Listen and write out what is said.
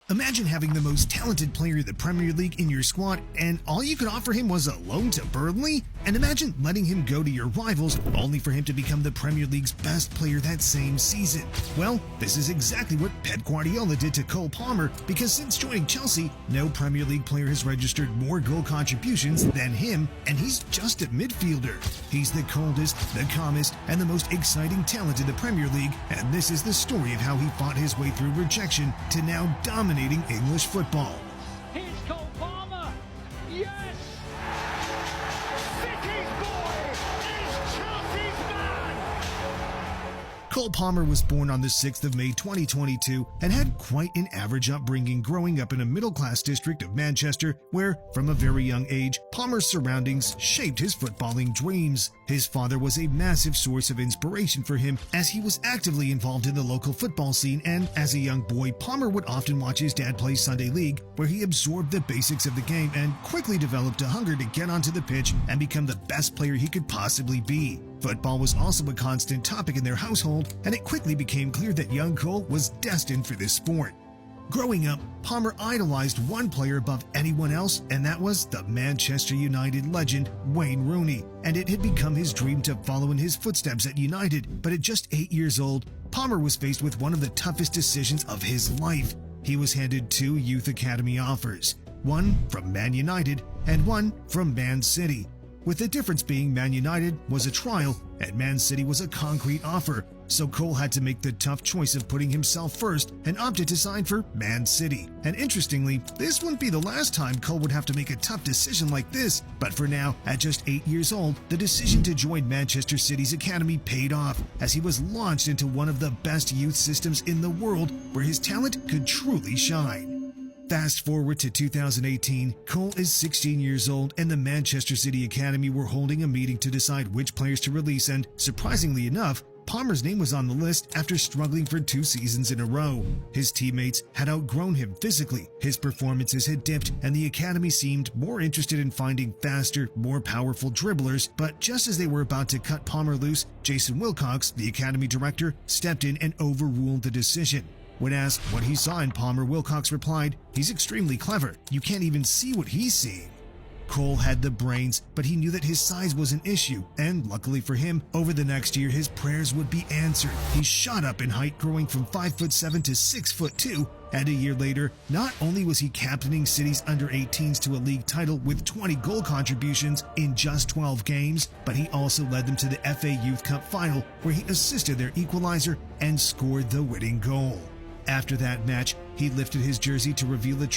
Imagine having the most talented player in the Premier League in your squad and all you could offer him was a loan to Burnley? And imagine letting him go to your rivals only for him to become the Premier League's best player that same season. Well, this is exactly what Pep Guardiola did to Cole Palmer, because since joining Chelsea, no Premier League player has registered more goal contributions than him, and he's just a midfielder. He's the coldest, the calmest, and the most exciting talent in the Premier League, and this is the story of how he fought his way through rejection to now dominating English football. Here's Cole Palmer. Yes! City's boy is Chelsea's man! Cole Palmer was born on the 6th of May 2022 and had quite an average upbringing growing up in a middle-class district of Manchester where, from a very young age, Palmer's surroundings shaped his footballing dreams. His father was a massive source of inspiration for him as he was actively involved in the local football scene, and as a young boy, Palmer would often watch his dad play Sunday League, where he absorbed the basics of the game and quickly developed a hunger to get onto the pitch and become the best player he could possibly be. Football was also a constant topic in their household, and it quickly became clear that young Cole was destined for this sport. Growing up, Palmer idolized one player above anyone else, and that was the Manchester United legend Wayne Rooney, and it had become his dream to follow in his footsteps at United. But at just 8 years old, Palmer was faced with one of the toughest decisions of his life. He was handed two youth academy offers, one from Man United and one from Man City, with the difference being Man United was a trial and Man City was a concrete offer, so Cole had to make the tough choice of putting himself first and opted to sign for Man City. And interestingly, this wouldn't be the last time Cole would have to make a tough decision like this, but for now, at just 8 years old, the decision to join Manchester City's academy paid off as he was launched into one of the best youth systems in the world where his talent could truly shine. Fast forward to 2018, Cole is 16 years old and the Manchester City Academy were holding a meeting to decide which players to release, and surprisingly enough, Palmer's name was on the list after struggling for 2 seasons in a row. His teammates had outgrown him physically, his performances had dipped, and the academy seemed more interested in finding faster, more powerful dribblers. But just as they were about to cut Palmer loose, Jason Wilcox, the academy director, stepped in and overruled the decision. When asked what he saw in Palmer, Wilcox replied, "He's extremely clever. You can't even see what he's seeing." Cole had the brains, but he knew that his size was an issue, and luckily for him, over the next year his prayers would be answered. He shot up in height, growing from 5'7" to 6'2", and a year later, not only was he captaining City's under-18s to a league title with 20 goal contributions in just 12 games, but he also led them to the FA Youth Cup final, where he assisted their equalizer and scored the winning goal. After that match, he lifted his jersey to reveal the